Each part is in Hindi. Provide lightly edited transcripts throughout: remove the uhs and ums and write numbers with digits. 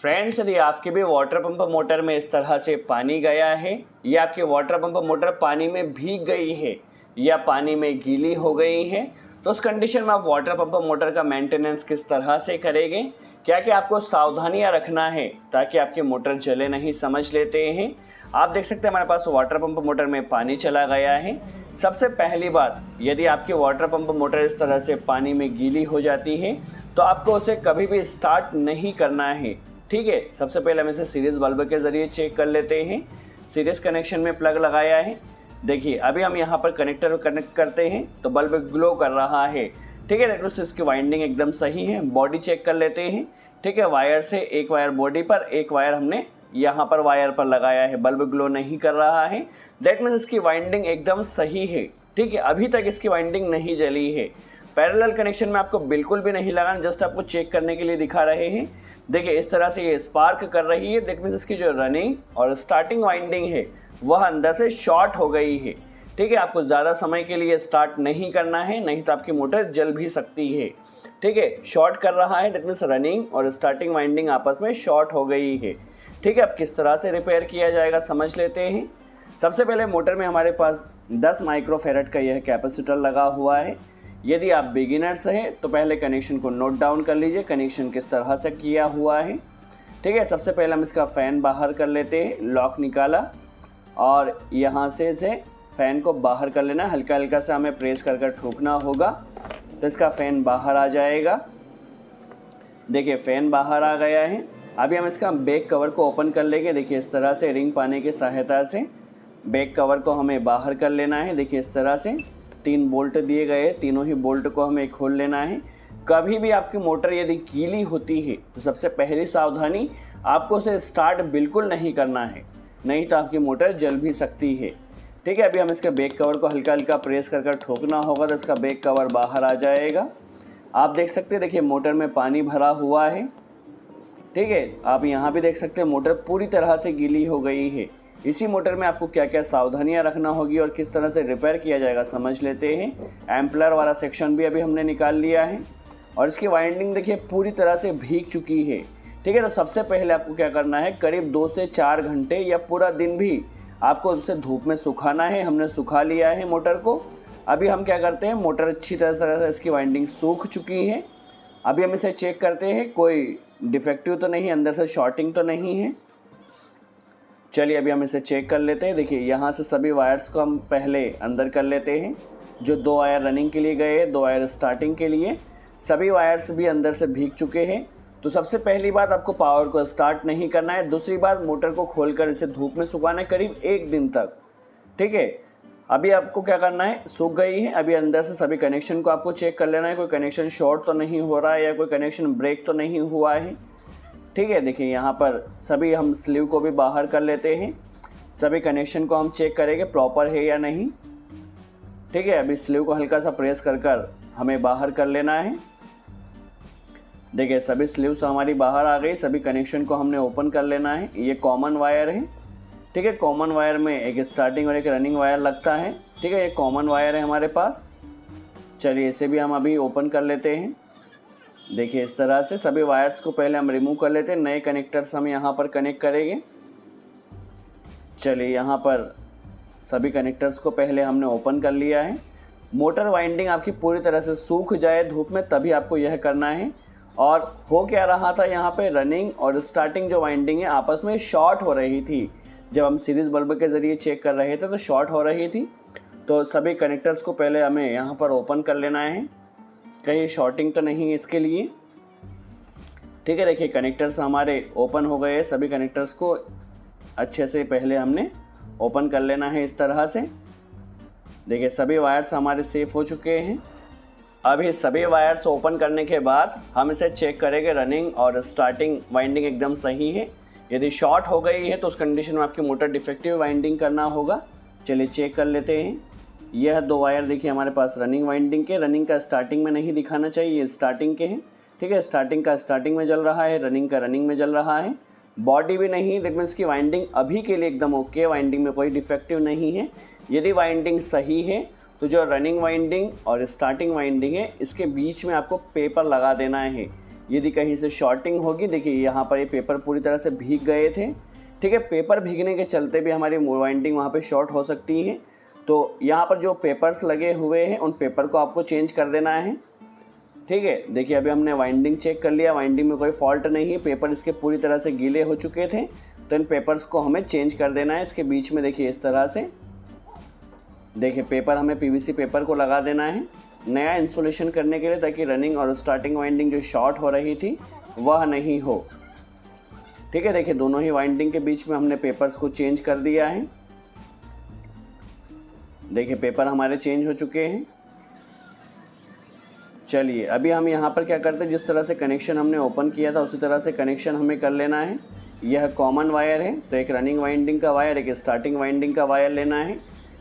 फ्रेंड्स, यदि आपके भी वाटर पंप मोटर में इस तरह से पानी गया है या आपकी वाटर पंप मोटर पानी में भीग गई है या पानी में गीली हो गई है, तो उस कंडीशन में आप वाटर पंप मोटर का मेंटेनेंस किस तरह से करेंगे, क्या क्या आपको सावधानियां रखना है ताकि आपकी मोटर जले नहीं, समझ लेते हैं। आप देख सकते हैं हमारे पास वाटर पंप मोटर में पानी चला गया है। सबसे पहली बात, यदि आपकी वाटर पंप मोटर इस तरह से पानी में गीली हो जाती है तो आपको उसे कभी भी स्टार्ट नहीं करना है। ठीक है, सबसे पहले हम इसे सीरीज बल्ब के ज़रिए चेक कर लेते हैं। सीरीज कनेक्शन में प्लग लगाया है। देखिए अभी हम यहाँ पर कनेक्टर कनेक्ट करते हैं तो बल्ब ग्लो कर रहा है। ठीक है, तो इसकी वाइंडिंग एकदम सही है। बॉडी चेक कर लेते हैं। ठीक है, वायर से एक वायर बॉडी पर, एक वायर हमने यहाँ पर वायर पर लगाया है। बल्ब ग्लो नहीं कर रहा है, दैट मीन्स इसकी वाइंडिंग एकदम सही है। ठीक है, अभी तक इसकी वाइंडिंग नहीं जली है। पैरेलल कनेक्शन में आपको बिल्कुल भी नहीं लगाना, जस्ट आपको चेक करने के लिए दिखा रहे हैं। देखिए इस तरह से ये स्पार्क कर रही है, दैट मीन्स इसकी जो रनिंग और स्टार्टिंग वाइंडिंग है वह अंदर से शॉर्ट हो गई है। ठीक है, आपको ज़्यादा समय के लिए स्टार्ट नहीं करना है, नहीं तो आपकी मोटर जल भी सकती है। ठीक है, शॉर्ट कर रहा है, दैट मीन्स रनिंग और स्टार्टिंग वाइंडिंग आपस में शॉर्ट हो गई है। ठीक है, अब किस तरह से रिपेयर किया जाएगा समझ लेते हैं। सबसे पहले मोटर में हमारे पास 10 माइक्रोफेरेड का यह कैपेसिटर लगा हुआ है। यदि आप बिगिनर्स हैं तो पहले कनेक्शन को नोट डाउन कर लीजिए, कनेक्शन किस तरह से किया हुआ है। ठीक है, सबसे पहले हम इसका फ़ैन बाहर कर लेते हैं। लॉक निकाला और यहाँ से इसे फ़ैन को बाहर कर लेना, हल्का हल्का सा हमें प्रेस कर कर ठोकना होगा तो इसका फ़ैन बाहर आ जाएगा। देखिए फ़ैन बाहर आ गया है। अभी हम इसका बैक कवर को ओपन कर लेंगे। देखिए इस तरह से रिंग पाने की सहायता से बैक कवर को हमें बाहर कर लेना है। देखिए इस तरह से 3 बोल्ट दिए गए, तीनों ही बोल्ट को हमें खोल लेना है। कभी भी आपकी मोटर यदि गीली होती है तो सबसे पहली सावधानी, आपको उसे स्टार्ट बिल्कुल नहीं करना है, नहीं तो आपकी मोटर जल भी सकती है। ठीक है, अभी हम इसके बैक कवर को हल्का हल्का प्रेस कर कर ठोकना होगा तो इसका बैक कवर बाहर आ जाएगा। आप देख सकते हैं, देखिए मोटर में पानी भरा हुआ है। ठीक है, आप यहाँ भी देख सकते हैं मोटर पूरी तरह से गीली हो गई है। इसी मोटर में आपको क्या क्या सावधानियां रखना होगी और किस तरह से रिपेयर किया जाएगा समझ लेते हैं। एम्पलर वाला सेक्शन भी अभी हमने निकाल लिया है और इसकी वाइंडिंग देखिए पूरी तरह से भीग चुकी है। ठीक है, तो सबसे पहले आपको क्या करना है, करीब 2 से 4 घंटे या पूरा दिन भी आपको उसे धूप में सुखाना है। हमने सुखा लिया है मोटर को। अभी हम क्या करते हैं, मोटर अच्छी तरह से इसकी वाइंडिंग सूख चुकी है। अभी हम इसे चेक करते हैं, कोई डिफेक्टिव तो नहीं, अंदर से शॉर्टिंग तो नहीं है। चलिए अभी हम इसे चेक कर लेते हैं। देखिए यहाँ से सभी वायर्स को हम पहले अंदर कर लेते हैं। जो 2 वायर रनिंग के लिए गए, 2 वायर स्टार्टिंग के लिए, सभी वायर्स भी अंदर से भीग चुके हैं। तो सबसे पहली बात, आपको पावर को स्टार्ट नहीं करना है। दूसरी बात, मोटर को खोलकर इसे धूप में सुखाना है करीब 1 दिन तक। ठीक है, अभी आपको क्या करना है, सूख गई है। अभी अंदर से सभी कनेक्शन को आपको चेक कर लेना है, कोई कनेक्शन शॉर्ट तो नहीं हो रहा है या कोई कनेक्शन ब्रेक तो नहीं हुआ है। ठीक है, देखिए यहाँ पर सभी हम स्लीव को भी बाहर कर लेते हैं। सभी कनेक्शन को हम चेक करेंगे प्रॉपर है या नहीं। ठीक है, अभी स्लीव को हल्का सा प्रेस कर कर हमें बाहर कर लेना है। देखिए सभी स्लीव्स हमारी बाहर आ गई। सभी कनेक्शन को हमने ओपन कर लेना है। ये कॉमन वायर है। ठीक है, कॉमन वायर में एक स्टार्टिंग और एक रनिंग वायर लगता है। ठीक है, ये कॉमन वायर है हमारे पास। चलिए इसे भी हम अभी ओपन कर लेते हैं। देखिए इस तरह से सभी वायर्स को पहले हम रिमूव कर लेते हैं। नए कनेक्टर्स हम यहाँ पर कनेक्ट करेंगे। चलिए यहाँ पर सभी कनेक्टर्स को पहले हमने ओपन कर लिया है। मोटर वाइंडिंग आपकी पूरी तरह से सूख जाए धूप में, तभी आपको यह करना है। और हो क्या रहा था, यहाँ पे रनिंग और स्टार्टिंग जो वाइंडिंग है आपस में शॉर्ट हो रही थी। जब हम सीरीज़ बल्ब के ज़रिए चेक कर रहे थे तो शॉर्ट हो रही थी। तो सभी कनेक्टर्स को पहले हमें यहाँ पर ओपन कर लेना है, कहीं शॉर्टिंग तो नहीं है इसके लिए। ठीक है, देखिए कनेक्टर्स हमारे ओपन हो गए। सभी कनेक्टर्स को अच्छे से पहले हमने ओपन कर लेना है इस तरह से। देखिए सभी वायर्स हमारे सेफ हो चुके हैं। अभी सभी वायर्स ओपन करने के बाद हम इसे चेक करेंगे, रनिंग और स्टार्टिंग वाइंडिंग एकदम सही है। यदि शॉर्ट हो गई है तो उस कंडीशन में आपकी मोटर डिफेक्टिव वाइंडिंग करना होगा। चलिए चेक कर लेते हैं। यह 2 वायर देखिए हमारे पास रनिंग वाइंडिंग के, रनिंग का स्टार्टिंग में नहीं दिखाना चाहिए, ये स्टार्टिंग के हैं। ठीक है, स्टार्टिंग का स्टार्टिंग में जल रहा है, रनिंग का रनिंग में जल रहा है। बॉडी भी नहीं, दैट मीन्स की वाइंडिंग अभी के लिए एकदम ओके, वाइंडिंग में कोई डिफेक्टिव नहीं है। यदि वाइंडिंग सही है तो जो रनिंग वाइंडिंग और स्टार्टिंग वाइंडिंग है इसके बीच में आपको पेपर लगा देना है। यदि कहीं से शॉर्टिंग होगी, देखिए यहाँ पर ये पेपर पूरी तरह से भीग गए थे, ठीक है। पेपर भीगने के चलते भी हमारी वाइंडिंग वहाँ पे शॉर्ट हो सकती है। तो यहाँ पर जो पेपर्स लगे हुए हैं उन पेपर को आपको चेंज कर देना है, ठीक है। देखिए अभी हमने वाइंडिंग चेक कर लिया, वाइंडिंग में कोई फॉल्ट नहीं है, पेपर इसके पूरी तरह से गीले हो चुके थे। तो इन पेपर्स को हमें चेंज कर देना है इसके बीच में। देखिए इस तरह से, देखिए पेपर हमें पीवीसी पेपर को लगा देना है नया इंसुलेशन करने के लिए, ताकि रनिंग और स्टार्टिंग वाइंडिंग जो शॉर्ट हो रही थी वह नहीं हो, ठीक है। देखिए दोनों ही वाइंडिंग के बीच में हमने पेपर्स को चेंज कर दिया है। देखिए पेपर हमारे चेंज हो चुके हैं। चलिए अभी हम यहाँ पर क्या करते हैं, जिस तरह से कनेक्शन हमने ओपन किया था उसी तरह से कनेक्शन हमें कर लेना है। यह कॉमन वायर है, तो एक रनिंग वाइंडिंग का वायर, एक स्टार्टिंग वाइंडिंग का वायर लेना है,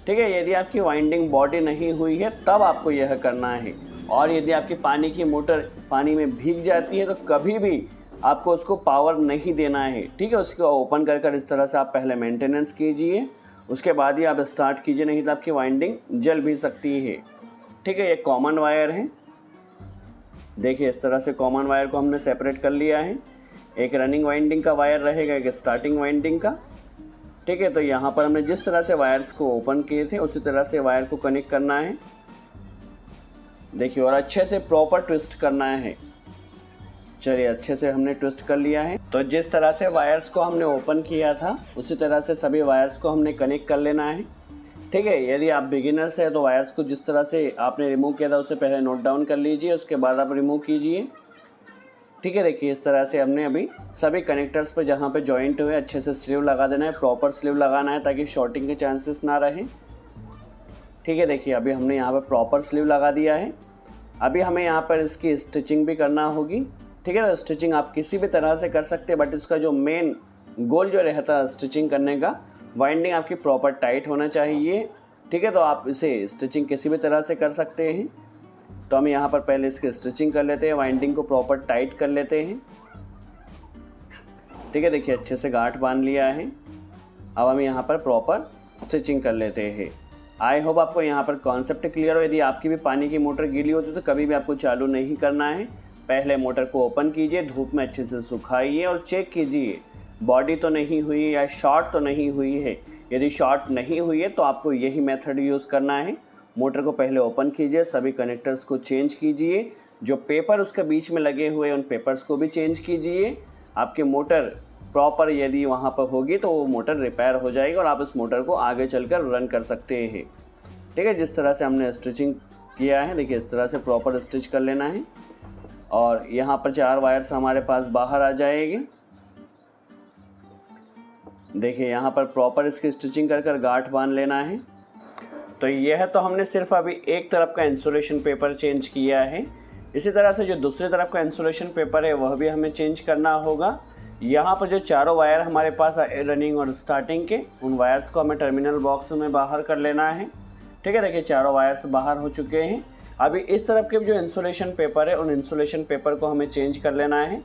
ठीक है। यदि आपकी वाइंडिंग बॉडी नहीं हुई है तब आपको यह करना है। और यदि आपकी पानी की मोटर पानी में भीग जाती है तो कभी भी आपको उसको पावर नहीं देना है, ठीक है। उसको ओपन कर इस तरह से आप पहले मेंटेनेंस कीजिए, उसके बाद ही आप स्टार्ट कीजिए, नहीं तो आपकी वाइंडिंग जल भी सकती है, ठीक है। ये कॉमन वायर है, देखिए इस तरह से कॉमन वायर को हमने सेपरेट कर लिया है। एक रनिंग वाइंडिंग का वायर रहेगा, एक स्टार्टिंग वाइंडिंग का, ठीक है। तो यहाँ पर हमने जिस तरह से वायर्स को ओपन किए थे उसी तरह से वायर को कनेक्ट करना है, देखिए, और अच्छे से प्रॉपर ट्विस्ट करना है। चलिए अच्छे से हमने ट्विस्ट कर लिया है। तो जिस तरह से वायर्स को हमने ओपन किया था उसी तरह से सभी वायर्स को हमने कनेक्ट कर लेना है, ठीक है। यदि आप बिगिनर्स हैं तो वायर्स को जिस तरह से आपने रिमूव किया था उससे पहले नोट डाउन कर लीजिए, उसके बाद आप रिमूव कीजिए, ठीक है। देखिए इस तरह से हमने अभी सभी कनेक्टर्स पे जहाँ पे जॉइंट हुए अच्छे से स्लीव लगा देना है, प्रॉपर स्लीव लगाना है ताकि शॉर्टिंग के चांसेस ना रहे, ठीक है। देखिए अभी हमने यहाँ पर प्रॉपर स्लीव लगा दिया है। अभी हमें यहाँ पर इसकी स्टिचिंग भी करना होगी, ठीक है। तो स्टिचिंग आप किसी भी तरह से कर सकते हैं, बट इसका जो मेन गोल जो रहता है स्टिचिंग करने का, वाइंडिंग आपकी प्रॉपर टाइट होना चाहिए, ठीक है। तो आप इसे स्टिचिंग किसी भी तरह से कर सकते हैं। तो हम यहाँ पर पहले इसकी स्टिचिंग कर लेते हैं, वाइंडिंग को प्रॉपर टाइट कर लेते हैं, ठीक है। देखिए अच्छे से गांठ बांध लिया है। अब हम यहाँ पर प्रॉपर स्टिचिंग कर लेते हैं। आई होप आपको यहाँ पर कॉन्सेप्ट क्लियर हो। यदि आपकी भी पानी की मोटर गीली होती है तो कभी भी आपको चालू नहीं करना है, पहले मोटर को ओपन कीजिए, धूप में अच्छे से सुखाइए और चेक कीजिए बॉडी तो नहीं हुई या शॉर्ट तो नहीं हुई है। यदि शॉर्ट नहीं हुई है तो आपको यही मेथड यूज़ करना है। मोटर को पहले ओपन कीजिए, सभी कनेक्टर्स को चेंज कीजिए, जो पेपर उसके बीच में लगे हुए उन पेपर्स को भी चेंज कीजिए। आपकी मोटर प्रॉपर यदि वहाँ पर होगी तो वो मोटर रिपेयर हो जाएगी और आप इस मोटर को आगे चलकर रन कर सकते हैं, ठीक है। जिस तरह से हमने स्टिचिंग किया है, देखिए इस तरह से प्रॉपर स्टिच कर लेना है। और यहाँ पर 4 वायर्स हमारे पास बाहर आ जाएंगे। देखिए यहाँ पर प्रॉपर इसकी स्टिचिंग कर गांठ बांध लेना है। तो यह तो हमने सिर्फ अभी एक तरफ का इंसुलेशन पेपर चेंज किया है। इसी तरह से जो दूसरी तरफ का इंसुलेशन पेपर है वह भी हमें चेंज करना होगा। यहाँ पर जो चारों वायर हमारे पास रनिंग और स्टार्टिंग के, उन वायर्स को हमें टर्मिनल बॉक्स में बाहर कर लेना है, ठीक है। देखिए चारों वायर्स बाहर हो चुके हैं। अभी इस तरफ के जो इंसुलेशन पेपर है उन इंसुलेशन पेपर को हमें चेंज कर लेना है,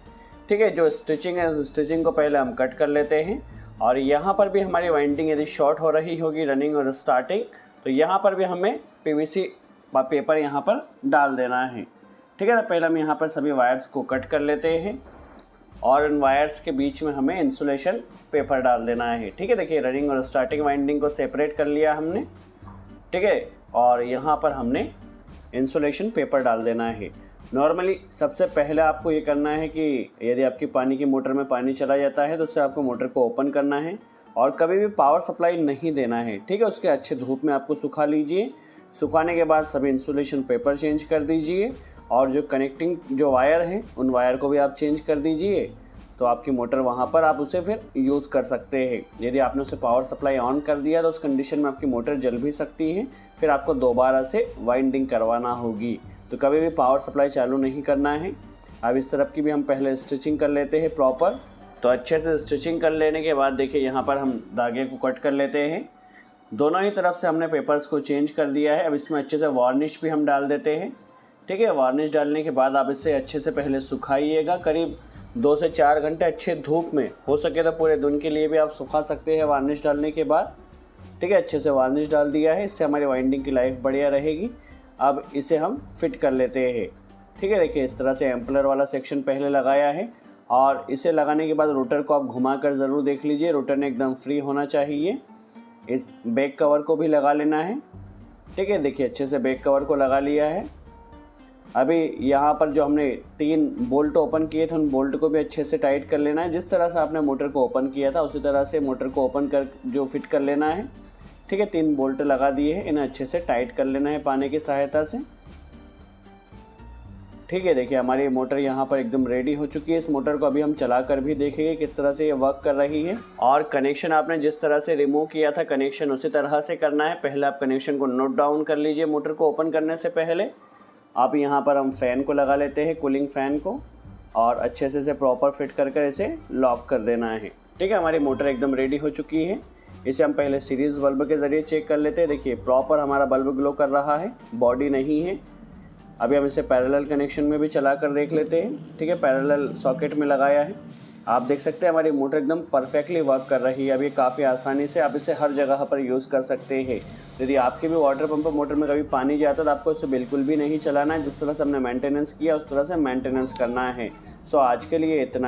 ठीक है। जो स्टिचिंग है उस स्टिचिंग को पहले हम कट कर लेते हैं। और यहाँ पर भी हमारी वाइंडिंग यदि शॉर्ट हो रही होगी रनिंग और स्टार्टिंग, तो यहाँ पर भी हमें पीवीसी पेपर यहाँ पर डाल देना है, ठीक है। तो पहले हम यहाँ पर सभी वायर्स को कट कर लेते हैं और इन वायर्स के बीच में हमें इंसुलेशन पेपर डाल देना है, ठीक है। देखिए रनिंग और स्टार्टिंग वाइंडिंग को सेपरेट कर लिया हमने, ठीक है। और यहाँ पर हमने इंसुलेशन पेपर डाल देना है। नॉर्मली सबसे पहले आपको ये करना है कि यदि आपकी पानी की मोटर में पानी चला जाता है तो उससे आपको मोटर को ओपन करना है और कभी भी पावर सप्लाई नहीं देना है, ठीक है। उसके अच्छे धूप में आपको सुखा लीजिए। सुखाने के बाद सभी इंसुलेशन पेपर चेंज कर दीजिए और जो कनेक्टिंग जो वायर हैं उन वायर को भी आप चेंज कर दीजिए। तो आपकी मोटर वहाँ पर आप उसे फिर यूज़ कर सकते हैं। यदि आपने उसे पावर सप्लाई ऑन कर दिया तो उस कंडीशन में आपकी मोटर जल भी सकती है, फिर आपको दोबारा से वाइंडिंग करवाना होगी। तो कभी भी पावर सप्लाई चालू नहीं करना है। अब इस तरफ की भी हम पहले स्टिचिंग कर लेते हैं प्रॉपर। तो अच्छे से स्टिचिंग कर लेने के बाद देखिए यहाँ पर हम धागे को कट कर लेते हैं। दोनों ही तरफ से हमने पेपर्स को चेंज कर दिया है। अब इसमें अच्छे से वार्निश भी हम डाल देते हैं, ठीक है। वार्निश डालने के बाद आप इसे अच्छे से पहले सुखाइएगा, करीब 2 से 4 घंटे अच्छे धूप में, हो सके तो पूरे दिन के लिए भी आप सुखा सकते हैं वार्निश डालने के बाद, ठीक है। अच्छे से वार्निश डाल दिया है, इससे हमारी वाइंडिंग की लाइफ बढ़िया रहेगी। अब इसे हम फिट कर लेते हैं, ठीक है, देखिए इस तरह से एम्पलर वाला सेक्शन पहले लगाया है और इसे लगाने के बाद रोटर को आप घुमा कर ज़रूर देख लीजिए, रोटर ने एकदम फ्री होना चाहिए। इस बैक कवर को भी लगा लेना है। ठीक है, देखिए अच्छे से बैक कवर को लगा लिया है। अभी यहाँ पर जो हमने 3 बोल्ट ओपन किए थे उन बोल्ट को भी अच्छे से टाइट कर लेना है। जिस तरह से आपने मोटर को ओपन किया था उसी तरह से मोटर को ओपन कर जो फिट कर लेना है। ठीक है, 3 बोल्ट लगा दिए हैं, इन्हें अच्छे से टाइट कर लेना है पाने की सहायता से। ठीक है, देखिए हमारी मोटर यहाँ पर एकदम रेडी हो चुकी है। इस मोटर को अभी हम चला कर भी देखेंगे किस तरह से ये वर्क कर रही है। और कनेक्शन आपने जिस तरह से रिमूव किया था कनेक्शन उसी तरह से करना है। पहले आप कनेक्शन को नोट डाउन कर लीजिए मोटर को ओपन करने से पहले। आप यहाँ पर हम फ़ैन को लगा लेते हैं, कूलिंग फ़ैन को, और अच्छे से इसे प्रॉपर फिट कर इसे लॉक कर देना है। ठीक है, हमारी मोटर एकदम रेडी हो चुकी है। इसे हम पहले सीरीज़ बल्ब के ज़रिए चेक कर लेते हैं। देखिए प्रॉपर हमारा बल्ब ग्लो कर रहा है, बॉडी नहीं है। अभी हम इसे पैरेलल कनेक्शन में भी चला कर देख लेते हैं। ठीक है, पैरेलल सॉकेट में लगाया है। आप देख सकते हैं हमारी मोटर एकदम परफेक्टली वर्क कर रही है। अब ये काफ़ी आसानी से आप इसे हर जगह पर यूज़ कर सकते हैं। यदि आपके भी वाटर पंप मोटर में कभी पानी जाता है तो आपको इसे बिल्कुल भी नहीं चलाना है। जिस तरह से हमने मेंटेनेंस किया उस तरह से मेंटेनेंस करना है। सो आज के लिए इतना ही।